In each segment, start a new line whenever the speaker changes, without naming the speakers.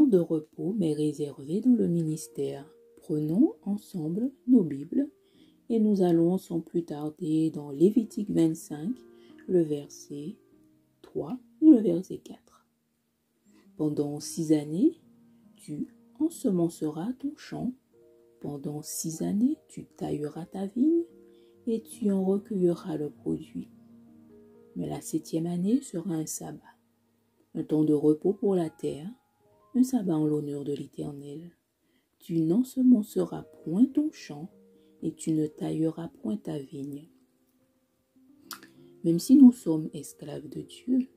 de repos m'est réservé dans le ministère. Prenons ensemble nos Bibles et nous allons sans plus tarder dans Lévitique 25, le verset 3 et le verset 4. Pendant 6 années, tu ensemenceras ton champ. Pendant 6 années, tu tailleras ta vigne et tu en recueilleras le produit. Mais la 7e année sera un sabbat, un temps de repos pour la terre, un sabbat en l'honneur de l'Éternel. Tu n'ensemenceras point ton champ et tu ne tailleras point ta vigne. Même si nous sommes esclaves de Dieu,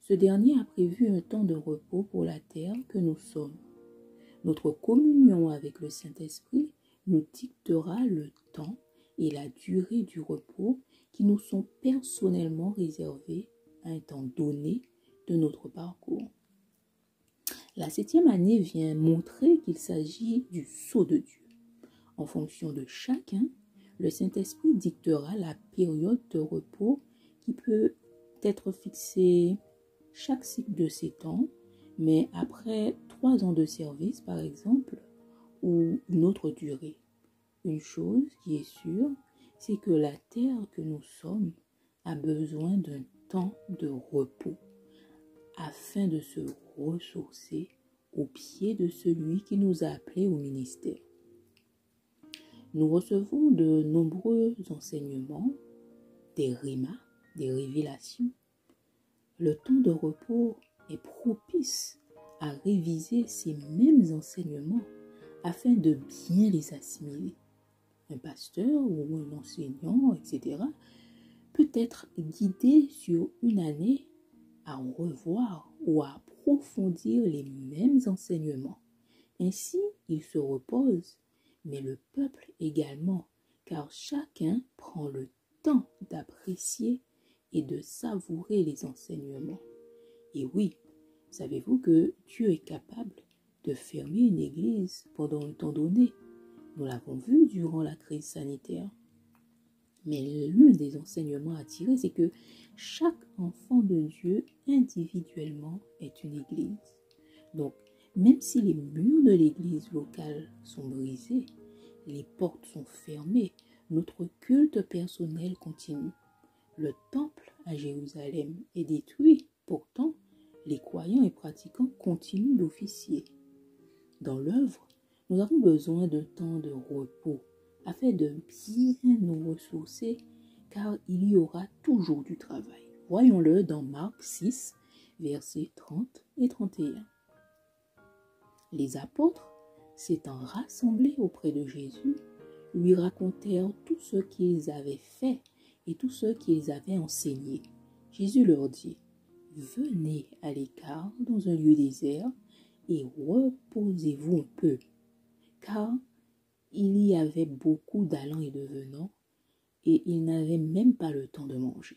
ce dernier a prévu un temps de repos pour la terre que nous sommes. Notre communion avec le Saint-Esprit nous dictera le temps et la durée du repos qui nous sont personnellement réservés à un temps donné de notre parcours. La 7e année vient montrer qu'il s'agit du sceau de Dieu. En fonction de chacun, le Saint-Esprit dictera la période de repos qui peut être fixée chaque cycle de 7 ans, mais après 3 ans de service, par exemple, ou une autre durée. Une chose qui est sûre, c'est que la terre que nous sommes a besoin d'un temps de repos afin de se ressourcer au pied de celui qui nous a appelés au ministère. Nous recevons de nombreux enseignements, des rimas, des révélations. Le temps de repos est propice à réviser ces mêmes enseignements afin de bien les assimiler. Un pasteur ou un enseignant, etc., peut être guidé sur une année à revoir ou à approfondir les mêmes enseignements. Ainsi, il se repose, mais le peuple également, car chacun prend le temps d'apprécier et de savourer les enseignements. Et oui, savez-vous que Dieu est capable de fermer une église pendant un temps donné? Nous l'avons vu durant la crise sanitaire. Mais l'un des enseignements à tirer, c'est que chaque enfant de Dieu individuellement est une église. Donc, même si les murs de l'église locale sont brisés, les portes sont fermées, notre culte personnel continue. Le temple à Jérusalem est détruit, pourtant, les croyants et pratiquants continuent d'officier. Dans l'œuvre, nous avons besoin d'un temps de repos afin de bien nous ressourcer, car il y aura toujours du travail. Voyons-le dans Marc 6, versets 30 et 31. Les apôtres, s'étant rassemblés auprès de Jésus, lui racontèrent tout ce qu'ils avaient fait et tout ce qu'ils avaient enseigné. Jésus leur dit, « Venez à l'écart dans un lieu désert et reposez-vous un peu, car il y avait beaucoup d'allants et de venants, et ils n'avaient même pas le temps de manger. »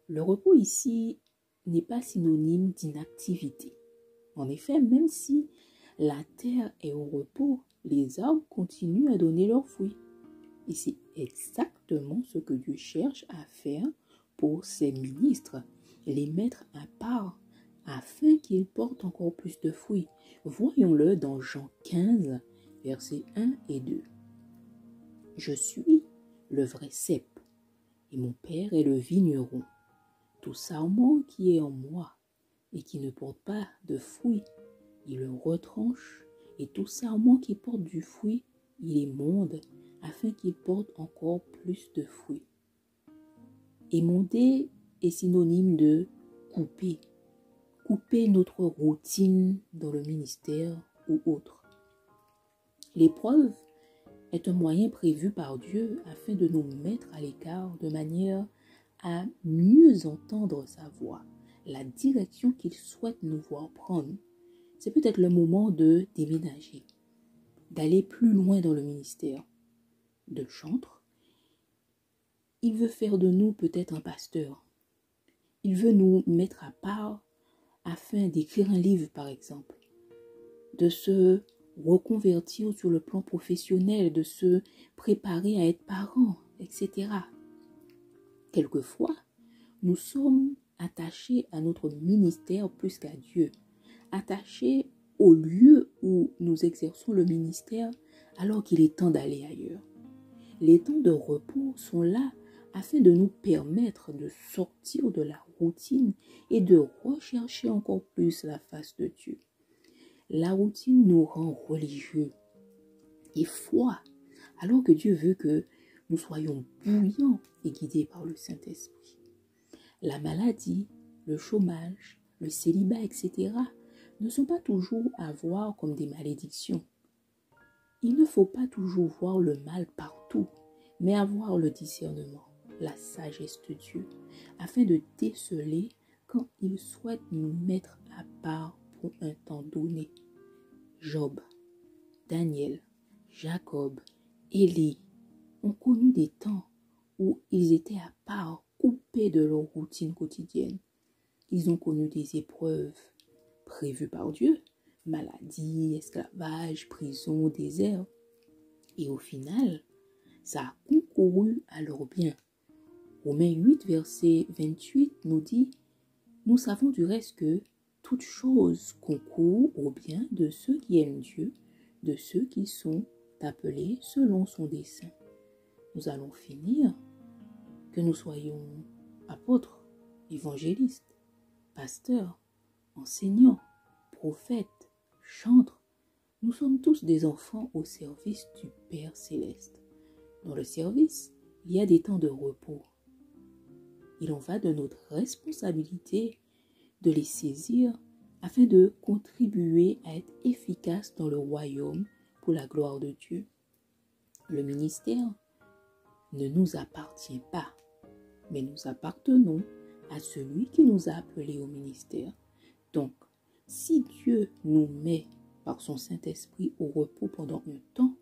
Le repos ici n'est pas synonyme d'inactivité. En effet, même si la terre est au repos, les arbres continuent à donner leurs fruits. Et c'est exactement ce que Dieu cherche à faire pour ses ministres, les mettre à part afin qu'ils portent encore plus de fruits. Voyons-le dans Jean 15, versets 1 et 2. « Je suis le vrai cep, et mon Père est le vigneron. Tout sarment qui est en moi et qui ne porte pas de fruits, il le retranche, et tout sarment qui porte du fruit, il émonde, afin qu'il porte encore plus de fruits. » Émonder est synonyme de couper. Couper notre routine dans le ministère ou autre. L'épreuve est un moyen prévu par Dieu afin de nous mettre à l'écart de manière à mieux entendre sa voix, la direction qu'il souhaite nous voir prendre. C'est peut-être le moment de déménager, d'aller plus loin dans le ministère, de chantre. Il veut faire de nous peut-être un pasteur. Il veut nous mettre à part afin d'écrire un livre, par exemple, de se reconvertir sur le plan professionnel, de se préparer à être parent, etc. Quelquefois, nous sommes attachés à notre ministère plus qu'à Dieu, attachés au lieu où nous exerçons le ministère alors qu'il est temps d'aller ailleurs. Les temps de repos sont là afin de nous permettre de sortir de la routine et de rechercher encore plus la face de Dieu. La routine nous rend religieux et froids, alors que Dieu veut que nous soyons bouillants et guidés par le Saint-Esprit. La maladie, le chômage, le célibat, etc. ne sont pas toujours à voir comme des malédictions. Il ne faut pas toujours voir le mal partout, mais avoir le discernement, la sagesse de Dieu, afin de déceler quand il souhaite nous mettre à part pour un temps donné. Job, Daniel, Jacob, Élie ont connu des temps où ils étaient à part, coupés de leur routine quotidienne. Ils ont connu des épreuves prévues par Dieu, maladie, esclavage, prison, désert. Et au final, ça a concouru à leur bien. Romains 8, verset 28 nous dit « Nous savons du reste que toute chose concourt au bien de ceux qui aiment Dieu, de ceux qui sont appelés selon son dessein. » Nous allons finir, que nous soyons apôtres, évangélistes, pasteurs, enseignants, prophètes, chantres. Nous sommes tous des enfants au service du Père Céleste. Dans le service, il y a des temps de repos. Il en va de notre responsabilité de les saisir afin de contribuer à être efficaces dans le royaume pour la gloire de Dieu. Le ministère ne nous appartient pas, mais nous appartenons à celui qui nous a appelés au ministère. Donc, si Dieu nous met par son Saint-Esprit au repos pendant un temps,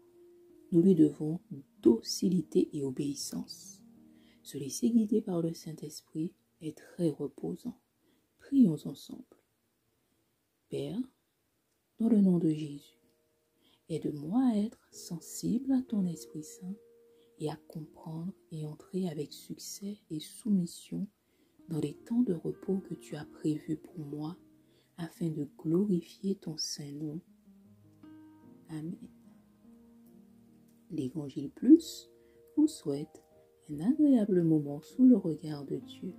nous lui devons docilité et obéissance. Se laisser guider par le Saint-Esprit est très reposant. Prions ensemble. Père, dans le nom de Jésus, aide-moi à être sensible à ton Esprit Saint et à comprendre et entrer avec succès et soumission dans les temps de repos que tu as prévus pour moi afin de glorifier ton saint nom. Amen. L'Évangile Plus vous souhaite un agréable moment sous le regard de Dieu.